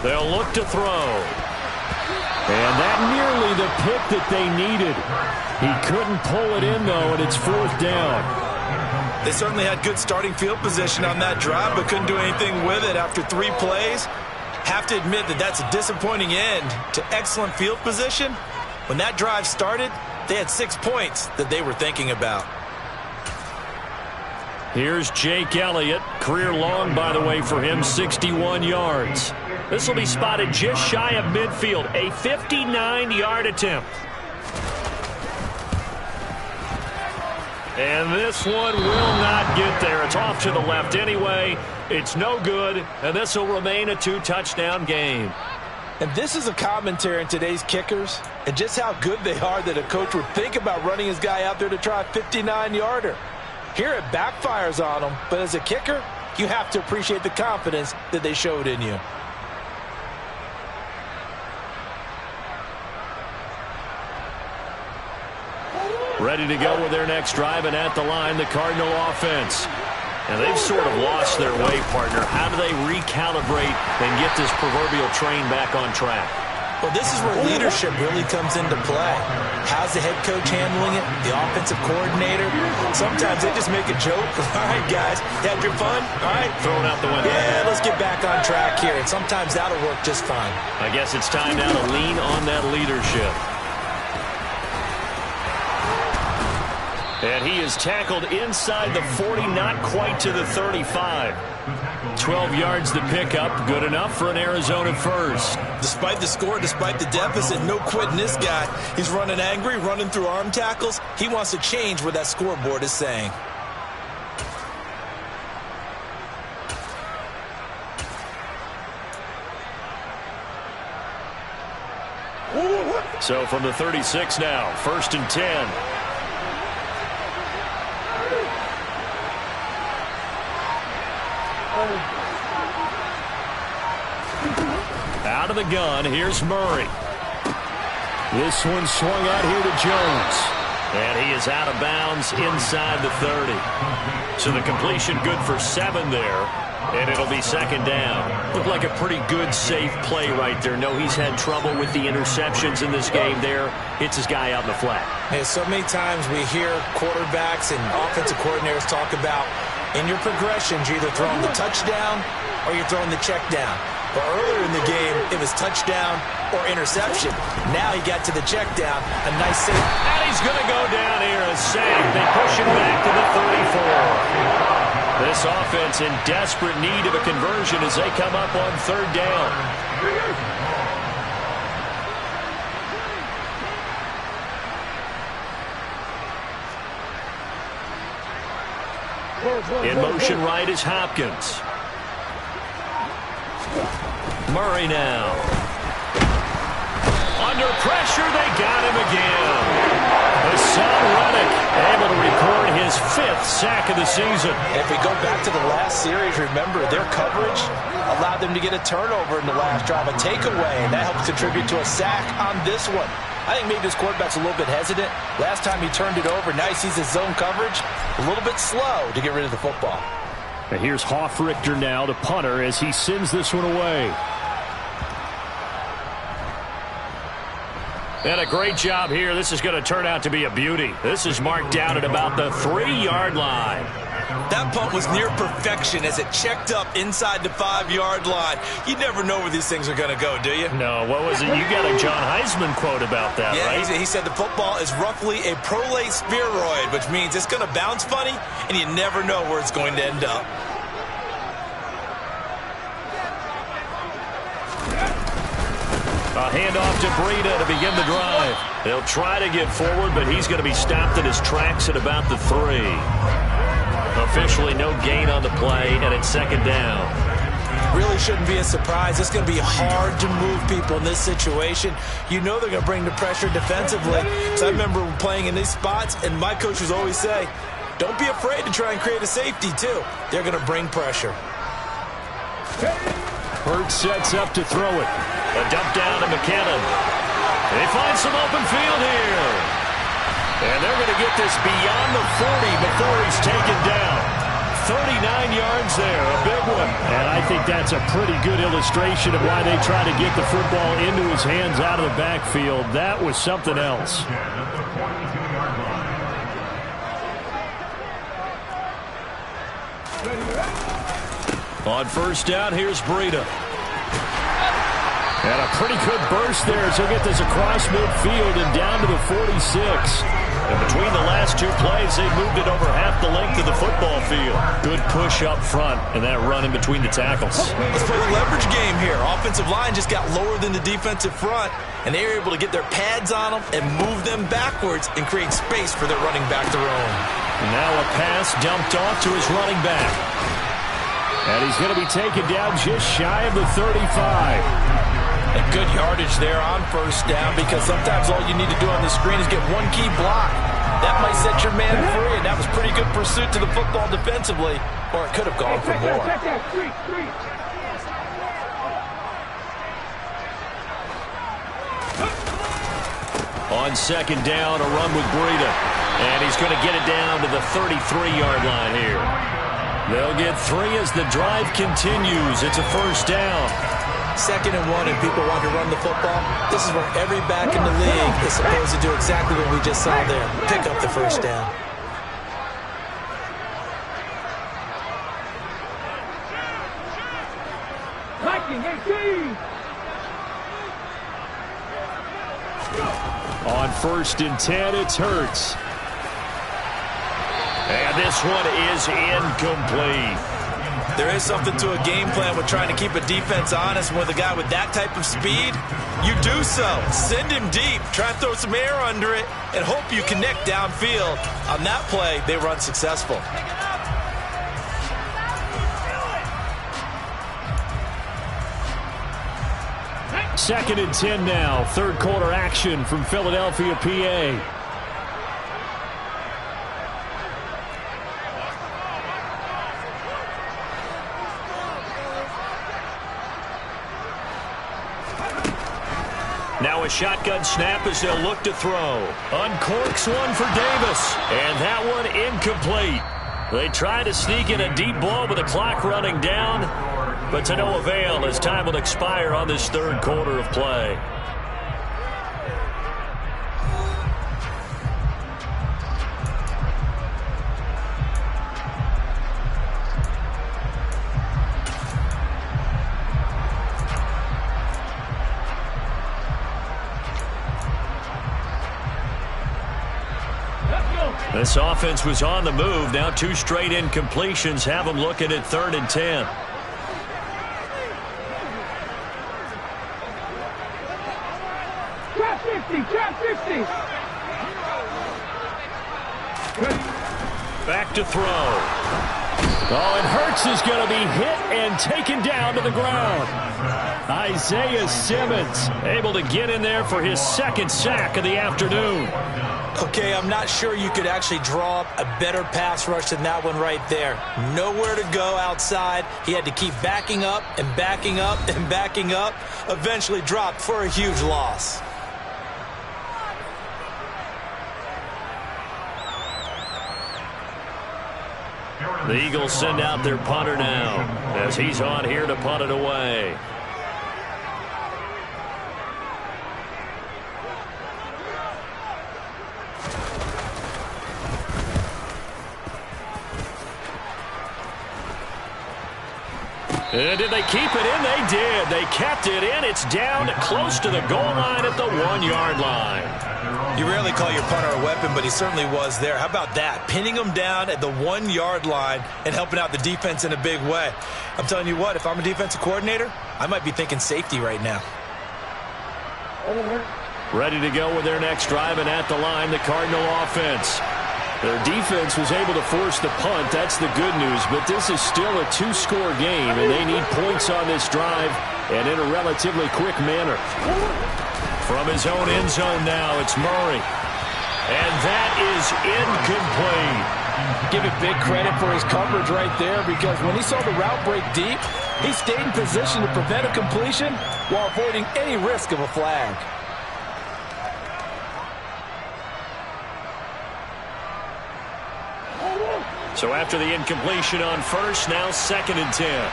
[SPEAKER 2] They'll look to throw. And that nearly the pick that they needed. He couldn't pull it in, though, and it's 4th down.
[SPEAKER 6] They certainly had good starting field position on that drive, but couldn't do anything with it after 3 plays. Have to admit that that's a disappointing end to excellent field position. When that drive started, they had 6 points that they were thinking about.
[SPEAKER 2] Here's Jake Elliott. Career long, by the way, for him, 61 yards. This will be spotted just shy of midfield. A 59-yard attempt. And this one will not get there. It's off to the left anyway. It's no good, and this will remain a 2-touchdown game.
[SPEAKER 4] And this is a commentary on today's kickers and just how good they are that a coach would think about running his guy out there to try a 59-yarder. Here it backfires on them, but as a kicker, you have to appreciate the confidence that they showed in you.
[SPEAKER 2] Ready to go with their next drive, and at the line, the Cardinal offense. And they've sort of lost their way, partner. How do they recalibrate and get this proverbial train back on track?
[SPEAKER 4] Well, this is where leadership really comes into play. How's the head coach handling it? The offensive coordinator? Sometimes they just make a joke. All right, guys, you had your fun? All right.
[SPEAKER 2] Throw it out the window.
[SPEAKER 4] Yeah, let's get back on track here. And sometimes that'll work just fine.
[SPEAKER 2] I guess it's time now to lean on that leadership. And he is tackled inside the 40, not quite to the 35. 12 yards to pick up, good enough for an Arizona first.
[SPEAKER 6] Despite the score, despite the deficit, no quitting this guy. He's running angry, running through arm tackles. He wants to change what that scoreboard is saying.
[SPEAKER 2] So from the 36 now, 1st and 10. Out of the gun, here's Murray. This one swung out here to Jones. And he is out of bounds inside the 30. So the completion good for 7 there. And it'll be 2nd down. Looked like a pretty good, safe play right there. No, he's had trouble with the interceptions in this game there. Hits his guy out in the flat.
[SPEAKER 4] Hey, so many times we hear quarterbacks and offensive coordinators talk about in your progressions, you're either throwing the touchdown or you're throwing the check down. But earlier in the game, it was touchdown or interception. Now he got to the check down. A nice save.
[SPEAKER 2] And he's going to go down here, a sack. They push him back to the 34. This defense in desperate need of a conversion as they come up on third down. In motion right is Hopkins. Murray now. Under pressure, they got him again. Hassan Reddick able to record his 5th sack of the season.
[SPEAKER 4] If we go back to the last series, remember, their coverage allowed them to get a turnover in the last drive, a takeaway, and that helps contribute to a sack on this one. I think maybe this quarterback's a little bit hesitant. Last time he turned it over, now he sees his zone coverage a little bit slow to get rid of the football.
[SPEAKER 2] And here's Hofrichter now, the punter, as he sends this one away. And a great job here. This is going to turn out to be a beauty. This is marked down at about the 3-yard line.
[SPEAKER 6] That punt was near perfection as it checked up inside the 5-yard line. You never know where these things are going to go, do you?
[SPEAKER 2] No, what was it? You got a John Heisman quote about that, right?
[SPEAKER 6] Yeah, he said the football is roughly a prolate spheroid, which means it's going to bounce funny, and you never know where it's going to end up.
[SPEAKER 2] A handoff to Breida to begin the drive. They'll try to get forward, but he's going to be stopped in his tracks at about the 3. Officially no gain on the play, and it's second down.
[SPEAKER 4] Really shouldn't be a surprise. It's going to be hard to move people in this situation. You know they're going to bring the pressure defensively. So I remember playing in these spots, and my coaches always say, don't be afraid to try and create a safety, too. They're going to bring pressure.
[SPEAKER 2] Hurts sets up to throw it. A dump down to McKinnon. They find some open field here. And they're going to get this beyond the 40 before he's taken down. 39 yards there, a big one. And I think that's a pretty good illustration of why they try to get the football into his hands out of the backfield. That was something else. On first down, here's Breida. And a pretty good burst there as he'll get this across midfield and down to the 46. And between the last 2 plays, they moved it over half the length of the football field. Good push up front and that run in between the tackles.
[SPEAKER 6] Let's play the leverage game here. Offensive line just got lower than the defensive front, and they were able to get their pads on them and move them backwards and create space for their running back to roam.
[SPEAKER 2] And now a pass dumped off to his running back. And he's going to be taken down just shy of the 35.
[SPEAKER 4] And good yardage there on first down, because sometimes all you need to do on the screen is get one key block. That might set your man free, and that was pretty good pursuit to the football defensively, or it could have gone for more.
[SPEAKER 2] On second down, a run with Breida. And he's going to get it down to the 33-yard line here. They'll get 3 as the drive continues. It's a first down.
[SPEAKER 4] 2nd and 1, and people want to run the football. This is where every back in the league is supposed to do exactly what we just saw there. Pick up the first down.
[SPEAKER 2] On 1st and 10, it's Hurts. And this one is incomplete.
[SPEAKER 6] There is something to a game plan with trying to keep a defense honest. With a guy with that type of speed, you do so. Send him deep. Try and throw some air under it and hope you connect downfield. On that play, they were unsuccessful.
[SPEAKER 2] Second and 10 now. 3rd quarter action from Philadelphia, PA. Now a shotgun snap as they'll look to throw. Uncorks one for Davis. And that one incomplete. They try to sneak in a deep ball with the clock running down, but to no avail as time will expire on this 3rd quarter of play. This offense was on the move. Now 2 straight incompletions have them looking at 3rd and 10.
[SPEAKER 3] Trap 50, trap 50.
[SPEAKER 2] Back to throw. Oh, and Hurts is going to be hit and taken down to the ground. Isaiah Simmons able to get in there for his 2nd sack of the afternoon.
[SPEAKER 4] Okay, I'm not sure you could actually draw up a better pass rush than that one right there. Nowhere to go outside. He had to keep backing up and backing up and backing up. Eventually dropped for a huge loss.
[SPEAKER 2] The Eagles send out their punter now as he's on here to punt it away. And did they keep it in? They did. They kept it in. It's down close to the goal line at the 1-yard line.
[SPEAKER 6] You rarely call your punter a weapon, but he certainly was there. How about that? Pinning him down at the 1-yard line and helping out the defense in a big way. I'm telling you what, if I'm a defensive coordinator, I might be thinking safety right now.
[SPEAKER 2] Ready to go with their next drive, and at the line, the Cardinal offense. Their defense was able to force the punt. That's the good news, but this is still a 2-score game, and they need points on this drive and in a relatively quick manner. From his own end zone now, it's Murray. And that is incomplete.
[SPEAKER 4] Give it big credit for his coverage right there, because when he saw the route break deep, he stayed in position to prevent a completion while avoiding any risk of a flag.
[SPEAKER 2] So after the incompletion on first, now 2nd and 10.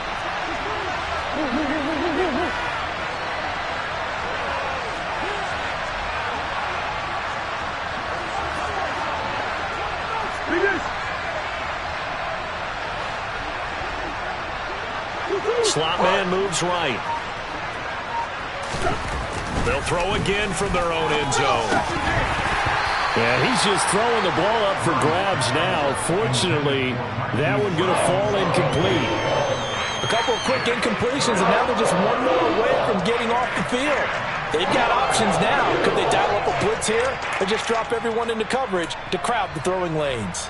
[SPEAKER 2] Slot man moves right. They'll throw again from their own end zone. Yeah, he's just throwing the ball up for grabs now. Fortunately, that one going to fall incomplete.
[SPEAKER 4] A couple of quick incompletions, and now they're just one more away from getting off the field. They've got options now. Could they dial up a blitz here or just drop everyone into coverage to crowd the throwing lanes?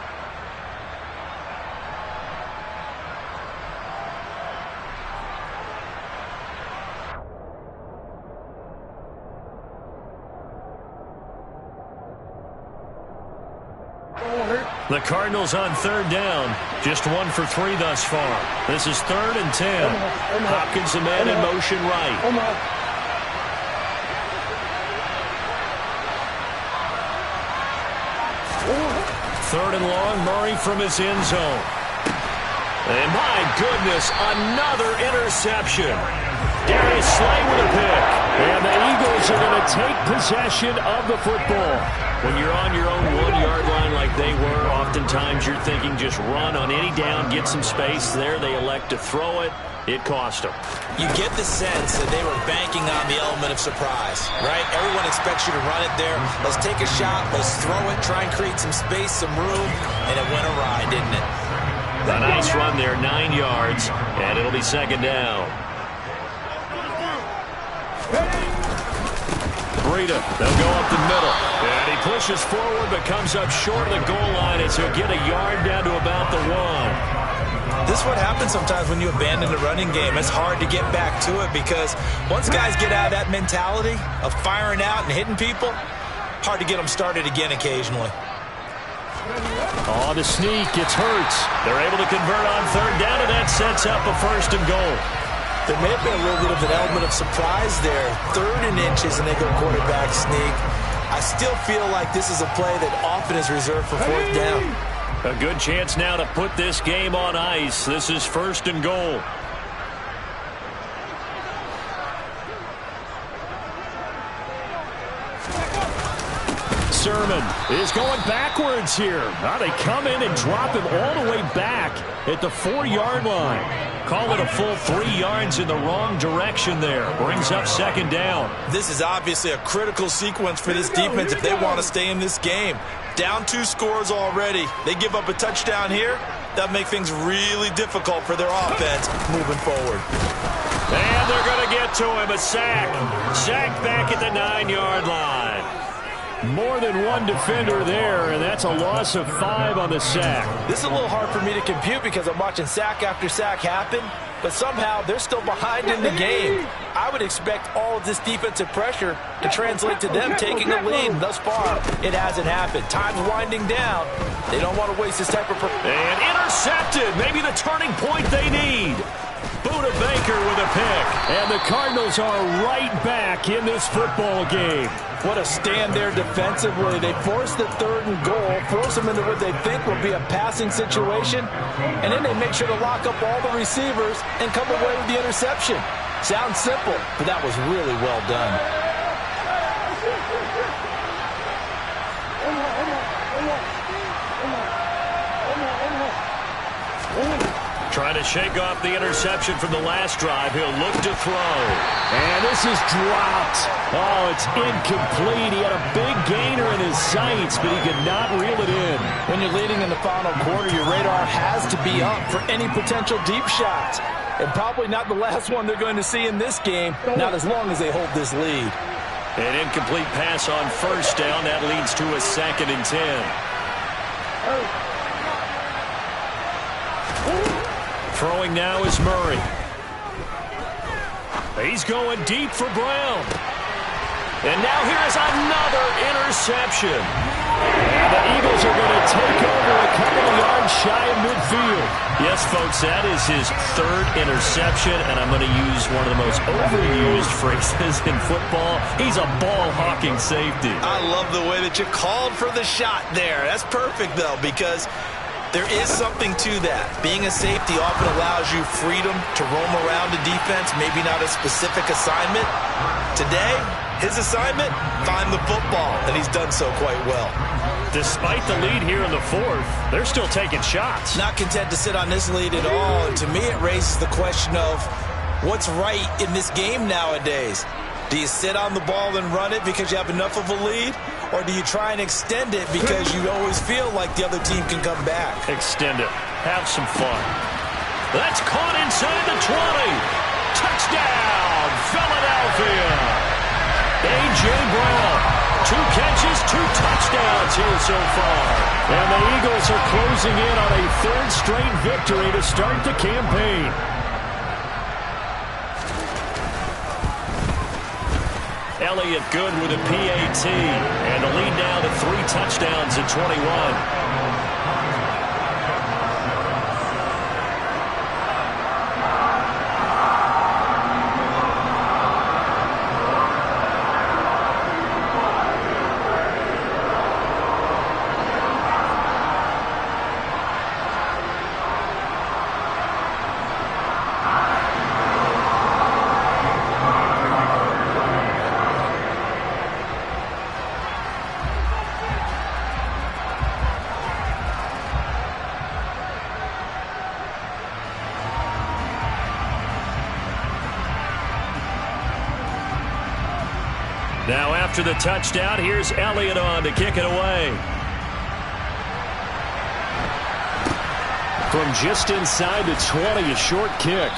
[SPEAKER 2] The Cardinals on 3rd down. Just 1 for 3 thus far. This is 3rd and 10. Hopkins, the man in motion right. 3rd and long, Murray from his end zone. And my goodness, another interception. Darius Slay with a pick. And the Eagles are going to take possession of the football. When you're on your own 1-yard line like they were, oftentimes you're thinking just run on any down, get some space. There they elect to throw it. It cost them.
[SPEAKER 4] You get the sense that they were banking on the element of surprise, right? Everyone expects you to run it there. Let's take a shot. Let's throw it. Try and create some space, some room. And it went awry, didn't it?
[SPEAKER 2] A nice run there, 9 yards. And it'll be 2nd down. Breida, they'll go up the middle. And he pushes forward but comes up short of the goal line as he'll get a yard down to about the 1.
[SPEAKER 6] This is what happens sometimes when you abandon the running game. It's hard to get back to it because once guys get out of that mentality of firing out and hitting people, hard to get them started again occasionally.
[SPEAKER 2] Oh, the sneak, it's Hurts. They're able to convert on 3rd down, and that sets up a 1st and goal.
[SPEAKER 4] There may have been a little bit of an element of surprise there. 3rd and inches, and they go quarterback sneak. I still feel like this is a play that often is reserved for 4th down.
[SPEAKER 2] A good chance now to put this game on ice. This is 1st and goal. Sermon is going backwards here. Now they come in and drop him all the way back at the 4-yard line. Call it a full 3 yards in the wrong direction there. Brings up 2nd down.
[SPEAKER 6] This is obviously a critical sequence for this defense if they want to stay in this game. Down 2 scores already. They give up a touchdown here. That'll make things really difficult for their offense moving forward.
[SPEAKER 2] And they're going to get to him. A sack. Sacked back at the 9-yard line. More than one defender there, and that's a loss of 5 on the sack.
[SPEAKER 4] This is a little hard for me to compute because I'm watching sack after sack happen, but somehow they're still behind in the game. I would expect all of this defensive pressure to translate to them taking a lead. Thus far, it hasn't happened. Time's winding down. They don't want to waste this type of...
[SPEAKER 2] And intercepted. Maybe the turning point they need. Buda Baker with a pick. And the Cardinals are right back in this football game.
[SPEAKER 4] What a stand there defensively. They force the 3rd and goal, force them into what they think will be a passing situation, and then they make sure to lock up all the receivers and come away with the interception. Sounds simple, but that was really well done.
[SPEAKER 2] Trying to shake off the interception from the last drive. He'll look to throw. And this is dropped. Oh, it's incomplete. He had a big gainer in his sights, but he could not reel it in.
[SPEAKER 4] When you're leading in the final quarter, your radar has to be up for any potential deep shots. And probably not the last one they're going to see in this game, not as long as they hold this lead.
[SPEAKER 2] An incomplete pass on 1st down. That leads to a 2nd and 10. Throwing now is Murray. He's going deep for Brown. And now here is another interception. And the Eagles are going to take over a couple of yards shy of midfield. Yes, folks, that is his 3rd interception, and I'm going to use one of the most overused phrases in football. He's a ball-hawking safety.
[SPEAKER 6] I love the way that you called for the shot there. That's perfect, though, because there is something to that. Being a safety often allows you freedom to roam around the defense, maybe not a specific assignment. Today, his assignment, find the football, and he's done so quite well.
[SPEAKER 2] Despite the lead here in the 4th, they're still taking shots.
[SPEAKER 6] Not content to sit on this lead at all, and to me it raises the question of what's right in this game nowadays. Do you sit on the ball and run it because you have enough of a lead? Or do you try and extend it because you always feel like the other team can come back?
[SPEAKER 2] Extend it. Have some fun. That's caught inside the 20. Touchdown, Philadelphia. A.J. Brown. 2 catches, 2 touchdowns here so far. And the Eagles are closing in on a 3rd straight victory to start the campaign. Elliott good with a PAT. And the lead now to 3 touchdowns at 21. Now after the touchdown, here's Elliott on to kick it away. From just inside the 20, a short kick.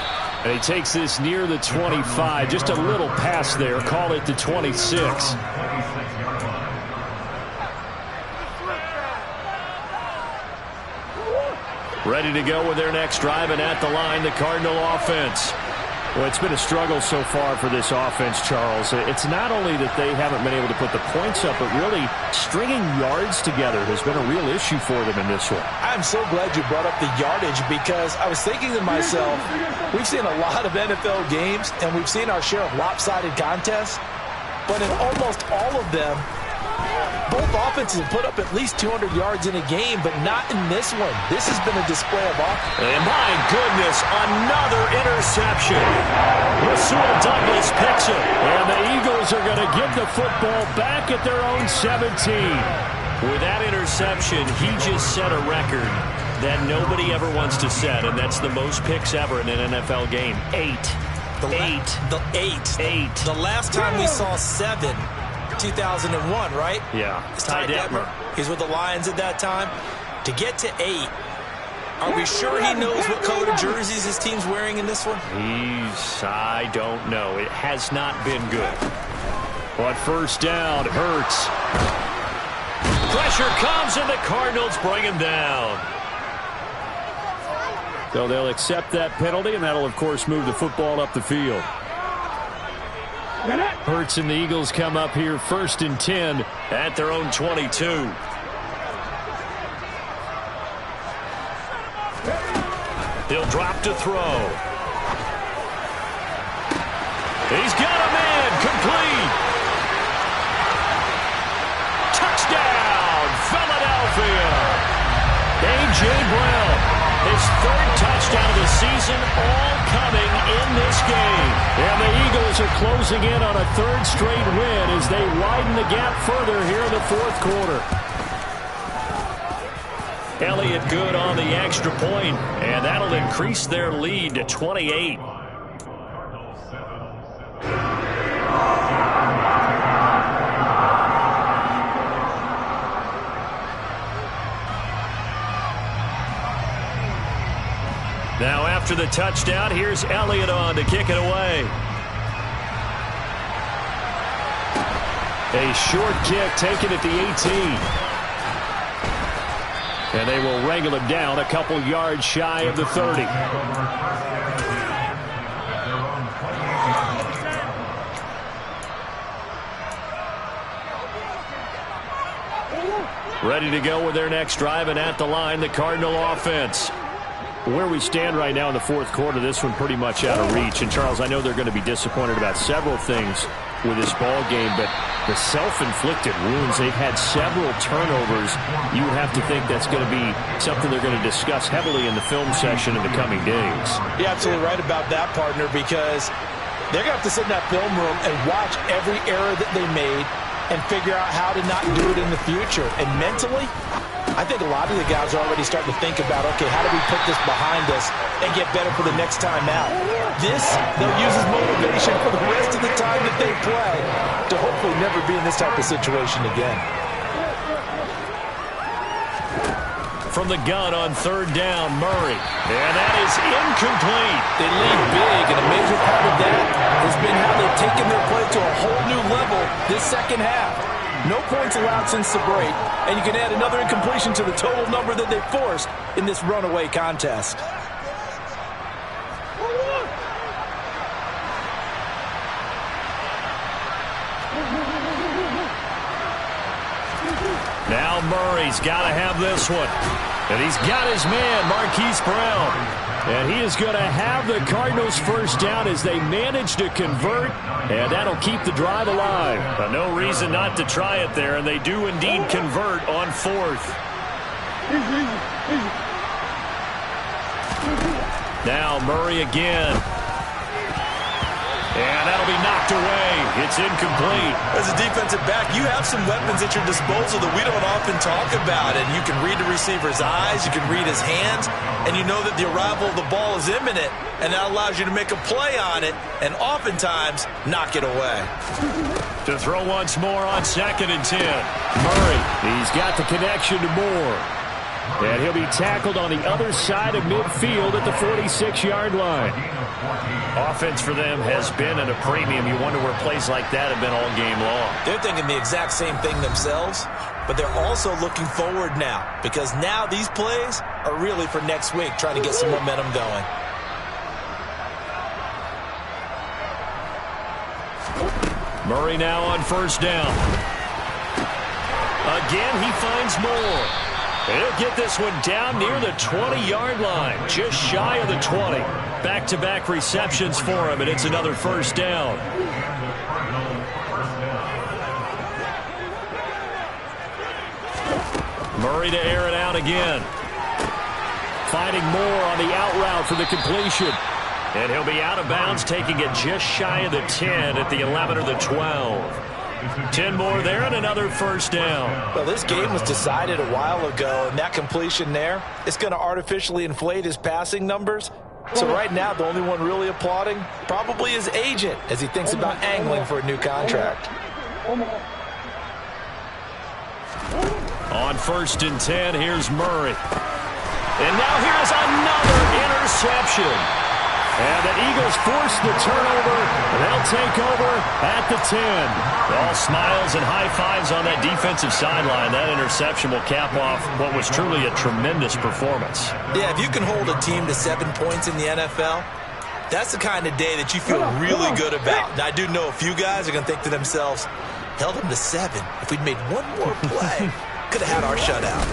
[SPEAKER 2] And he takes this near the 25. Just a little pass there. Call it the 26. Ready to go with their next drive, and at the line, the Cardinal offense. Well, it's been a struggle so far for this offense, Charles. It's not only that they haven't been able to put the points up, but really stringing yards together has been a real issue for them in this one.
[SPEAKER 4] I'm so glad you brought up the yardage because I was thinking to myself, we've seen a lot of NFL games, and we've seen our share of lopsided contests, but in almost all of them, both offenses have put up at least 200 yards in a game, but not in this one. This has been a display of offense.
[SPEAKER 2] And my goodness, another interception. Rasul Douglas picks it. And the Eagles are going to get the football back at their own 17. With that interception, he just set a record that nobody ever wants to set, and that's the most picks ever in an NFL game. 8.
[SPEAKER 6] The last time we saw 7
[SPEAKER 4] 2001, right?
[SPEAKER 2] Yeah.
[SPEAKER 4] It's Ty Detmer. He's with the Lions at that time. To get to 8, are we sure he knows what color jerseys his team's wearing in this one?
[SPEAKER 2] I don't know. It has not been good. But first down, Hurts. Pressure comes, and the Cardinals bring him down. So they'll accept that penalty, and that'll, of course, move the football up the field. Hurts and the Eagles come up here 1st and 10 at their own 22. He'll drop to throw. He's got a man, complete. Touchdown, Philadelphia. A.J. Brown. His 3rd touchdown of the season, all coming in this game. And the Eagles are closing in on a 3rd straight win as they widen the gap further here in the 4th quarter. Elliott good on the extra point, and that'll increase their lead to 28. Now after the touchdown, here's Elliott on to kick it away. A short kick taken at the 18. And they will wrangle him down a couple yards shy of the 30. Ready to go with their next drive, and at the line, the Cardinal offense. Where we stand right now in the 4th quarter, this one pretty much out of reach. And, Charles, I know they're going to be disappointed about several things with this ball game, but the self-inflicted wounds, they've had several turnovers. You would have to think that's going to be something they're going to discuss heavily in the film session in the coming days.
[SPEAKER 4] You're absolutely right about that, partner, because they're going to have to sit in that film room and watch every error that they made and figure out how to not do it in the future. And mentally, I think a lot of the guys are already starting to think about, okay, how do we put this behind us and get better for the next time out? This, they'll use as motivation for the rest of the time that they play to hopefully never be in this type of situation again.
[SPEAKER 2] From the gun on 3rd down, Murray. And that is incomplete.
[SPEAKER 4] They lead big, and a major part of that has been how they've taken their play to a whole new level this second half. No points allowed since the break, and you can add another incompletion to the total number that they forced in this runaway contest.
[SPEAKER 2] Now Murray's got to have this one. And he's got his man, Marquise Brown. And he is going to have the Cardinals first down as they manage to convert. And that'll keep the drive alive. But no reason not to try it there. And they do indeed convert on 4th. Now Murray again. And that'll be knocked away. It's incomplete.
[SPEAKER 6] As a defensive back, you have some weapons at your disposal that we don't often talk about. And you can read the receiver's eyes, you can read his hands, and you know that the arrival of the ball is imminent, and that allows you to make a play on it and oftentimes knock it away.
[SPEAKER 2] To throw once more on 2nd and 10. Murray, he's got the connection to Moore. And he'll be tackled on the other side of midfield at the 46-yard line. Offense for them has been at a premium. You wonder where plays like that have been all game long.
[SPEAKER 4] They're thinking the exact same thing themselves, but they're also looking forward now, because now these plays are really for next week, trying to get some momentum going.
[SPEAKER 2] Murray now on 1st down. Again, he finds Moore. He'll get this one down near the 20-yard line, just shy of the 20. Back-to-back receptions for him, and it's another first down. Murray to air it out again. Finding Moore on the out route for the completion. And he'll be out of bounds, taking it just shy of the 10 at the 11 or the 12. 10 more there and another first down.
[SPEAKER 4] Well, this game was decided a while ago, and that completion there is going to artificially inflate his passing numbers. So right now, the only one really applauding probably his agent as he thinks about angling for a new contract.
[SPEAKER 2] On 1st and 10, here's Murray. And now here's another interception. And the Eagles force the turnover. They'll take over at the 10. All smiles and high fives on that defensive sideline. That interception will cap off what was truly a tremendous performance.
[SPEAKER 4] Yeah, if you can hold a team to 7 points in the NFL, that's the kind of day that you feel really good about. Now, I do know a few guys are going to think to themselves, held them to 7. If we'd made one more play, could have had our shutout.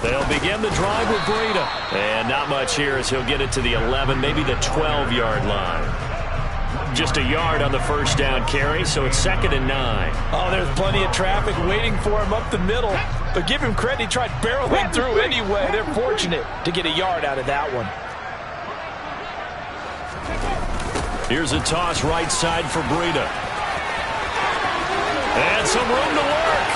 [SPEAKER 2] They'll begin the drive with Breida. And not much here as he'll get it to the 11, maybe the 12-yard line. Just a yard on the first down carry, so it's 2nd and 9.
[SPEAKER 4] Oh, there's plenty of traffic waiting for him up the middle. But give him credit, he tried barreling through anyway. They're fortunate to get a yard out of that one.
[SPEAKER 2] Here's a toss right side for Breida. And some room to work.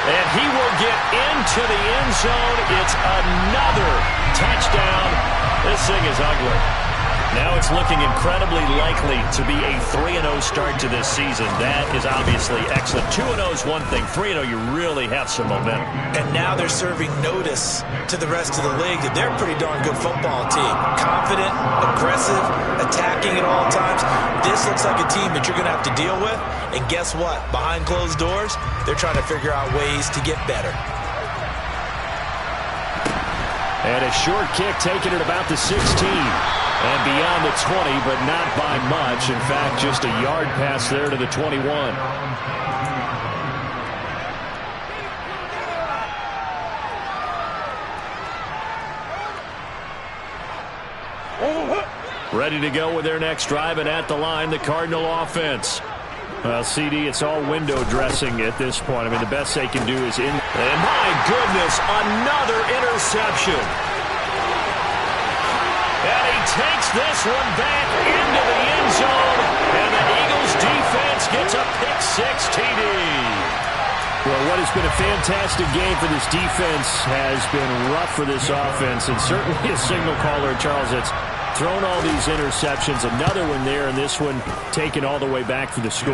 [SPEAKER 2] And he will get into the end zone. It's another touchdown. This thing is ugly. Now it's looking incredibly likely to be a 3-0 start to this season. That is obviously excellent. 2-0 is one thing. 3-0, you really have some momentum.
[SPEAKER 4] And now they're serving notice to the rest of the league that they're a pretty darn good football team. Confident, aggressive, attacking at all times. This looks like a team that you're going to have to deal with. And guess what? Behind closed doors, they're trying to figure out ways to get better.
[SPEAKER 2] And a short kick taken at about the 16. And beyond the 20, but not by much. In fact, just a yard pass there to the 21. Ready to go with their next drive, and at the line, the Cardinal offense. Well, CD, it's all window dressing at this point. I mean, the best they can do is in. And my goodness, another interception. And he takes this one back into the end zone, and the Eagles defense gets a pick-6 TD. Well, what has been a fantastic game for this defense has been rough for this offense, and certainly a signal caller, Charles, that's thrown all these interceptions. Another one there, and this one taken all the way back for the score.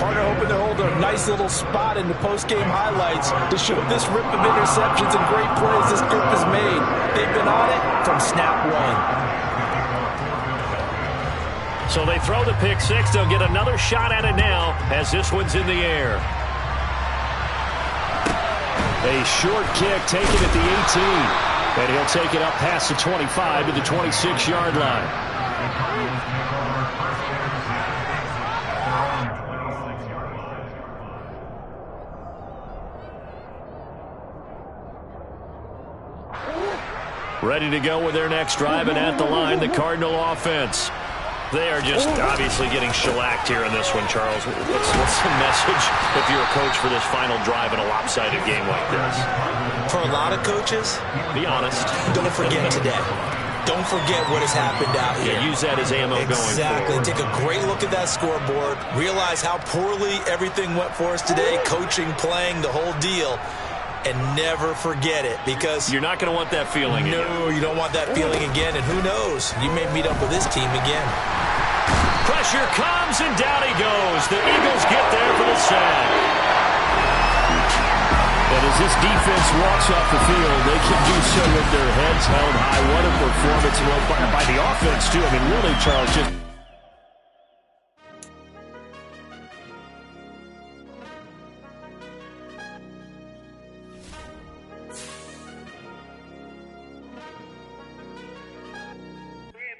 [SPEAKER 4] Partner hoping to hold a nice little spot in the post-game highlights to show this rip of interceptions and great plays this group has made. They've been on it from snap one.
[SPEAKER 2] So they throw the pick-6. They'll get another shot at it now as this one's in the air. A short kick taken at the 18. And he'll take it up past the 25 to the 26-yard line. Ready to go with their next drive, and at the line, the Cardinal offense. They are just obviously getting shellacked here in this one, Charles. What's the message if you're a coach for this final drive in a lopsided game like this?
[SPEAKER 4] For a lot of coaches,
[SPEAKER 2] be honest.
[SPEAKER 4] Don't forget today. Don't forget what has happened out here.
[SPEAKER 2] Yeah, use that as ammo going forward.
[SPEAKER 4] Exactly. Take a great look at that scoreboard. Realize how poorly everything went for us today. Coaching, playing, the whole deal. And never forget it, because
[SPEAKER 2] you're not going to want that feeling again.
[SPEAKER 4] No, you don't want that feeling again. And who knows? You may meet up with this team again.
[SPEAKER 2] Pressure comes, and down he goes. The Eagles get there for the sack. And as this defense walks off the field, they can do so with their heads held high. What a performance by the offense, too. I mean, really, Charles, just